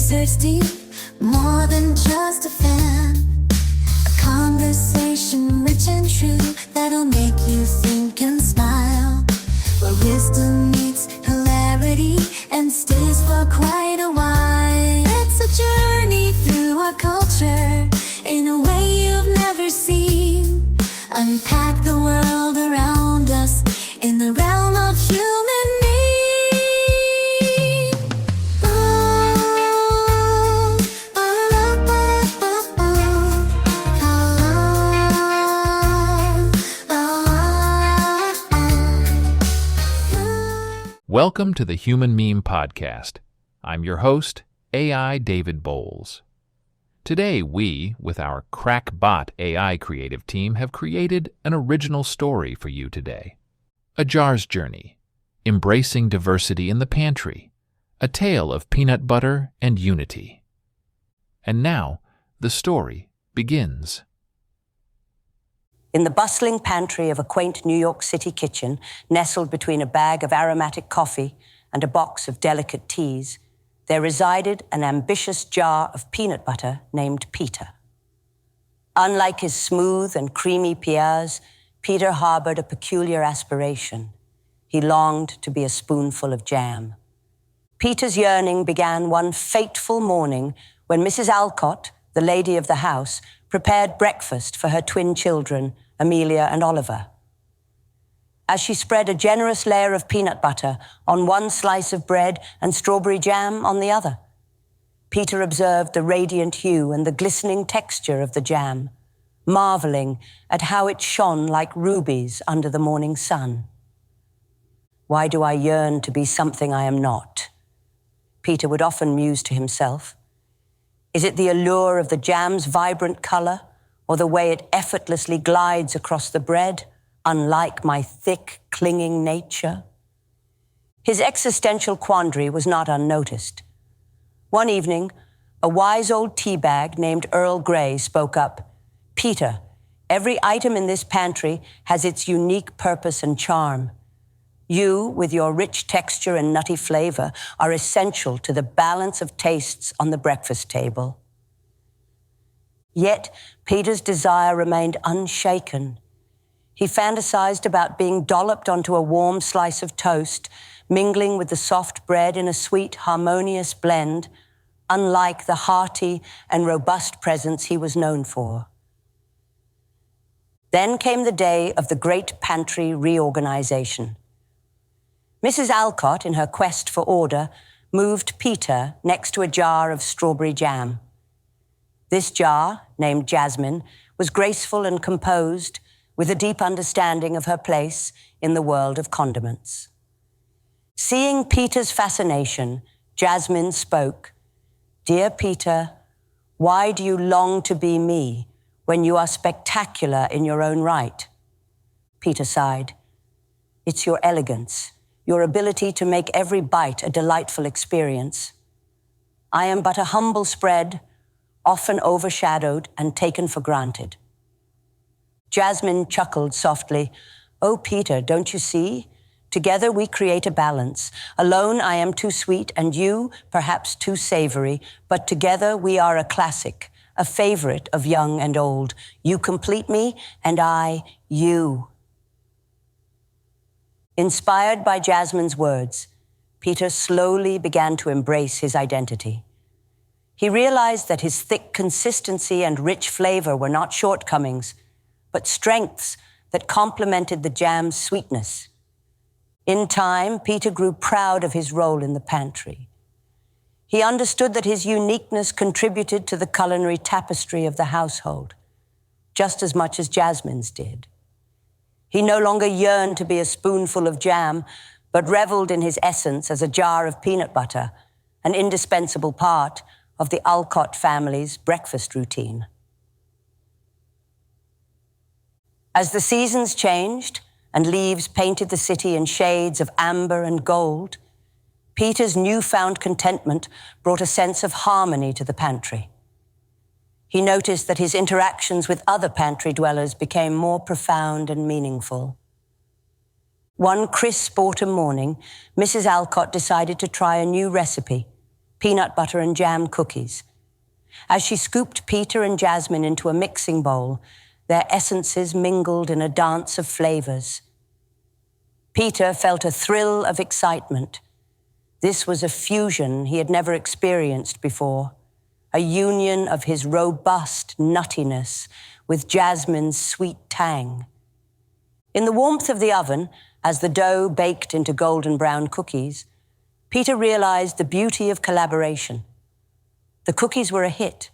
thirsty, more than just a fan. A conversation rich and true that'll make you think and smile, where wisdom meets hilarity and stays for quite a while. It's a journey through our culture in a way you've never seen. Unpack the world around us in the realm of human need. Welcome to the Human Meme Podcast. I'm your host, AI David Bowles. Today we, with our Crackbot AI creative team, have created an original story for you today. A Jar's Journey, Embracing Diversity in the Pantry, a tale of peanut butter and unity. And now, the story begins. In the bustling pantry of a quaint New York City kitchen, nestled between a bag of aromatic coffee and a box of delicate teas, there resided an ambitious jar of peanut butter named Peter. Unlike his smooth and creamy Pierres, Peter harbored a peculiar aspiration. He longed to be a spoonful of jam. Peter's yearning began one fateful morning when Mrs. Alcott, the lady of the house, prepared breakfast for her twin children, Amelia and Oliver. As she spread a generous layer of peanut butter on one slice of bread and strawberry jam on the other, Peter observed the radiant hue and the glistening texture of the jam, marveling at how it shone like rubies under the morning sun. "Why do I yearn to be something I am not?" Peter would often muse to himself. Is it the allure of the jam's vibrant color, or the way it effortlessly glides across the bread, unlike my thick, clinging nature? His existential quandary was not unnoticed. One evening, a wise old teabag named Earl Grey spoke up. "Peter, every item in this pantry has its unique purpose and charm. You, with your rich texture and nutty flavor, are essential to the balance of tastes on the breakfast table." Yet, Peter's desire remained unshaken. He fantasized about being dolloped onto a warm slice of toast, mingling with the soft bread in a sweet, harmonious blend, unlike the hearty and robust presence he was known for. Then came the day of the great pantry reorganization. Mrs. Alcott, in her quest for order, moved Peter next to a jar of strawberry jam. This jar, named Jasmine, was graceful and composed, with a deep understanding of her place in the world of condiments. Seeing Peter's fascination, Jasmine spoke. "Dear Peter, why do you long to be me when you are spectacular in your own right?" Peter sighed. "It's your elegance, your ability to make every bite a delightful experience. I am but a humble spread, often overshadowed and taken for granted." Jasmine chuckled softly. "Oh, Peter, don't you see? Together we create a balance. Alone I am too sweet and you, perhaps too savory, but together we are a classic, a favorite of young and old. You complete me and I, you." Inspired by Jasmine's words, Peter slowly began to embrace his identity. He realized that his thick consistency and rich flavor were not shortcomings, but strengths that complemented the jam's sweetness. In time, Peter grew proud of his role in the pantry. He understood that his uniqueness contributed to the culinary tapestry of the household, just as much as Jasmine's did. He no longer yearned to be a spoonful of jam, but reveled in his essence as a jar of peanut butter, an indispensable part of the Alcott family's breakfast routine. As the seasons changed and leaves painted the city in shades of amber and gold, Peter's newfound contentment brought a sense of harmony to the pantry. He noticed that his interactions with other pantry dwellers became more profound and meaningful. One crisp autumn morning, Mrs. Alcott decided to try a new recipe, peanut butter and jam cookies. As she scooped Peter and Jasmine into a mixing bowl, their essences mingled in a dance of flavors. Peter felt a thrill of excitement. This was a fusion he had never experienced before, a union of his robust nuttiness with Jasmine's sweet tang. In the warmth of the oven, as the dough baked into golden brown cookies, Peter realized the beauty of collaboration. The cookies were a hit,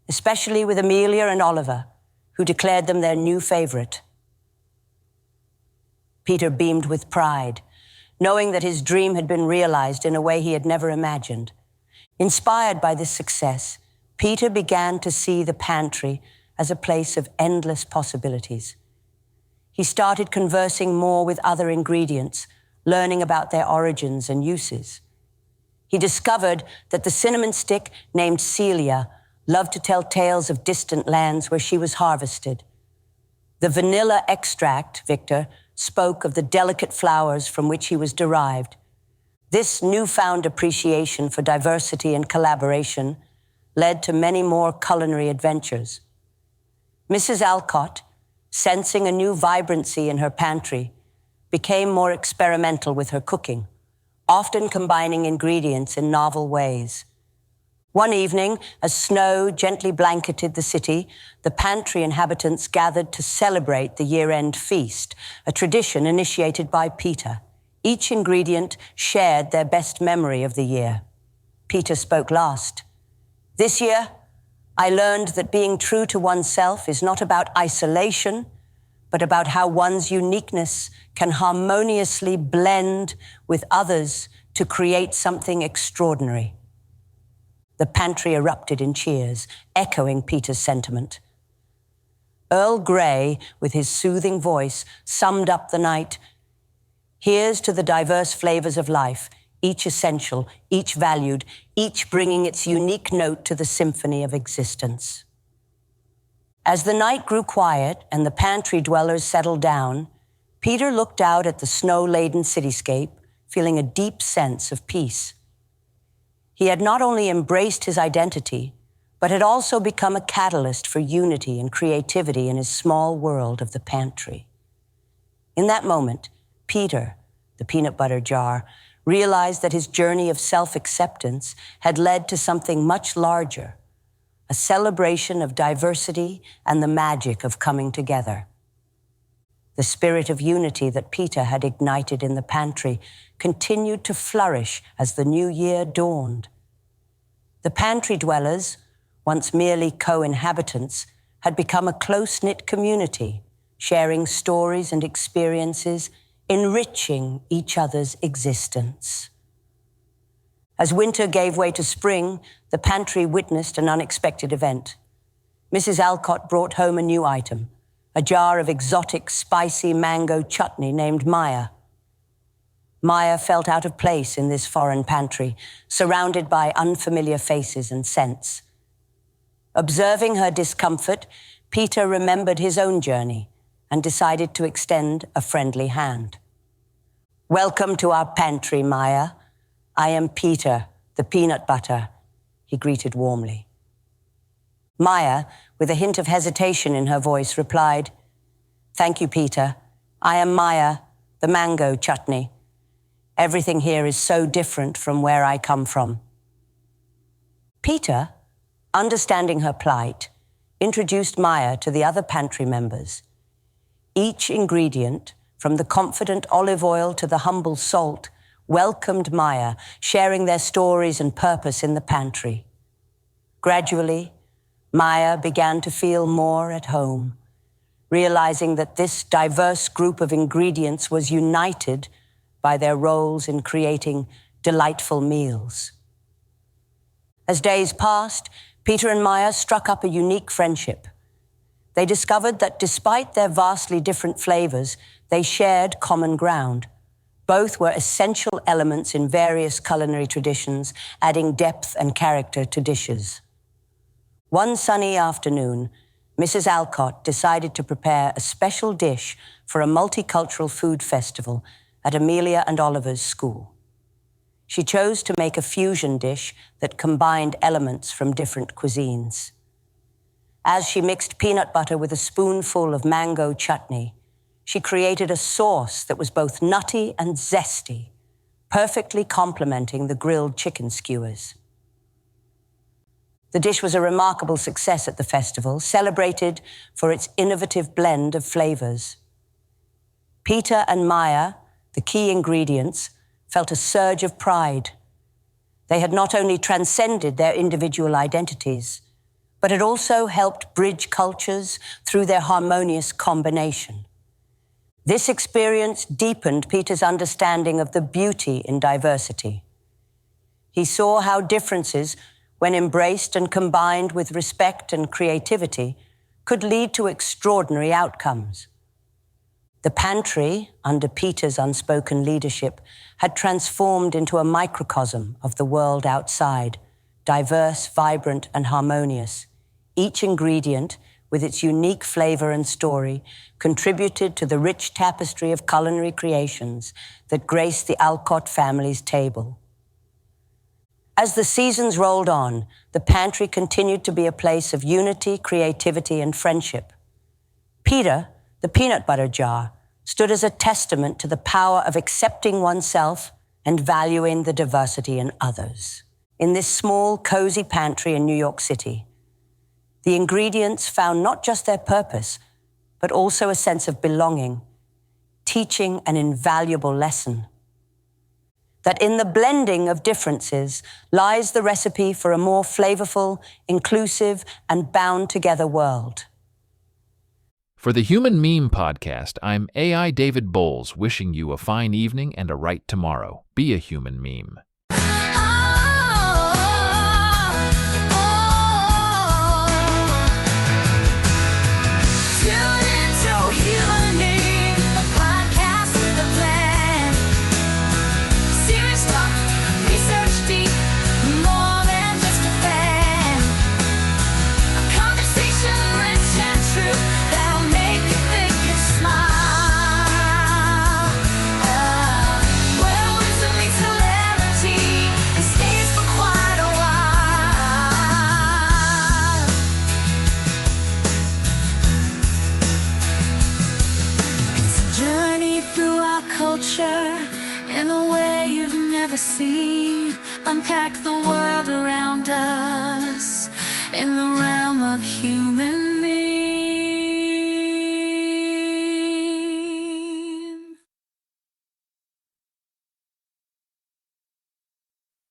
especially with Amelia and Oliver, who declared them their new favorite. Peter beamed with pride, knowing that his dream had been realized in a way he had never imagined. Inspired by this success, Peter began to see the pantry as a place of endless possibilities. He started conversing more with other ingredients, learning about their origins and uses. He discovered that the cinnamon stick named Celia loved to tell tales of distant lands where she was harvested. The vanilla extract, Victor, spoke of the delicate flowers from which he was derived. This newfound appreciation for diversity and collaboration led to many more culinary adventures. Mrs. Alcott, sensing a new vibrancy in her pantry, became more experimental with her cooking, often combining ingredients in novel ways. One evening, as snow gently blanketed the city, the pantry inhabitants gathered to celebrate the year-end feast, a tradition initiated by Peter. Each ingredient shared their best memory of the year. Peter spoke last. "This year, I learned that being true to oneself is not about isolation, but about how one's uniqueness can harmoniously blend with others to create something extraordinary." The pantry erupted in cheers, echoing Peter's sentiment. Earl Grey, with his soothing voice, summed up the night. "Here's to the diverse flavors of life, each essential, each valued, each bringing its unique note to the symphony of existence." As the night grew quiet and the pantry dwellers settled down, Peter looked out at the snow-laden cityscape, feeling a deep sense of peace. He had not only embraced his identity, but had also become a catalyst for unity and creativity in his small world of the pantry. In that moment, Peter, the peanut butter jar, realized that his journey of self-acceptance had led to something much larger, a celebration of diversity and the magic of coming together. The spirit of unity that Peter had ignited in the pantry continued to flourish as the new year dawned. The pantry dwellers, once merely co-inhabitants, had become a close-knit community, sharing stories and experiences, enriching each other's existence. As winter gave way to spring, the pantry witnessed an unexpected event. Mrs. Alcott brought home a new item, a jar of exotic, spicy mango chutney named Maya. Maya felt out of place in this foreign pantry, surrounded by unfamiliar faces and scents. Observing her discomfort, Peter remembered his own journey and decided to extend a friendly hand. "Welcome to our pantry, Maya. I am Peter, the peanut butter," he greeted warmly. Maya, with a hint of hesitation in her voice, replied, "Thank you, Peter. I am Maya, the mango chutney. Everything here is so different from where I come from." Peter, understanding her plight, introduced Maya to the other pantry members. Each ingredient, from the confident olive oil to the humble salt, welcomed Maya, sharing their stories and purpose in the pantry. Gradually, Maya began to feel more at home, realizing that this diverse group of ingredients was united by their roles in creating delightful meals. As days passed, Peter and Maya struck up a unique friendship. They discovered that despite their vastly different flavors, they shared common ground. Both were essential elements in various culinary traditions, adding depth and character to dishes. One sunny afternoon, Mrs. Alcott decided to prepare a special dish for a multicultural food festival at Amelia and Oliver's school. She chose to make a fusion dish that combined elements from different cuisines. As she mixed peanut butter with a spoonful of mango chutney, she created a sauce that was both nutty and zesty, perfectly complementing the grilled chicken skewers. The dish was a remarkable success at the festival, celebrated for its innovative blend of flavors. Peter and Maya, the key ingredients, felt a surge of pride. They had not only transcended their individual identities, but had also helped bridge cultures through their harmonious combination. This experience deepened Peter's understanding of the beauty in diversity. He saw how differences, when embraced and combined with respect and creativity, could lead to extraordinary outcomes. The pantry, under Peter's unspoken leadership, had transformed into a microcosm of the world outside, diverse, vibrant, and harmonious. Each ingredient, with its unique flavor and story, contributed to the rich tapestry of culinary creations that graced the Alcott family's table. As the seasons rolled on, the pantry continued to be a place of unity, creativity, and friendship. Peter, the peanut butter jar, stood as a testament to the power of accepting oneself and valuing the diversity in others. In this small, cozy pantry in New York City, the ingredients found not just their purpose, but also a sense of belonging, teaching an invaluable lesson. That in the blending of differences lies the recipe for a more flavorful, inclusive, and bound-together world. For the Human Meme Podcast, I'm AI David Bowles, wishing you a fine evening and a right tomorrow. Be a human meme. In a way you've never seen, unpack the world around us in the realm of human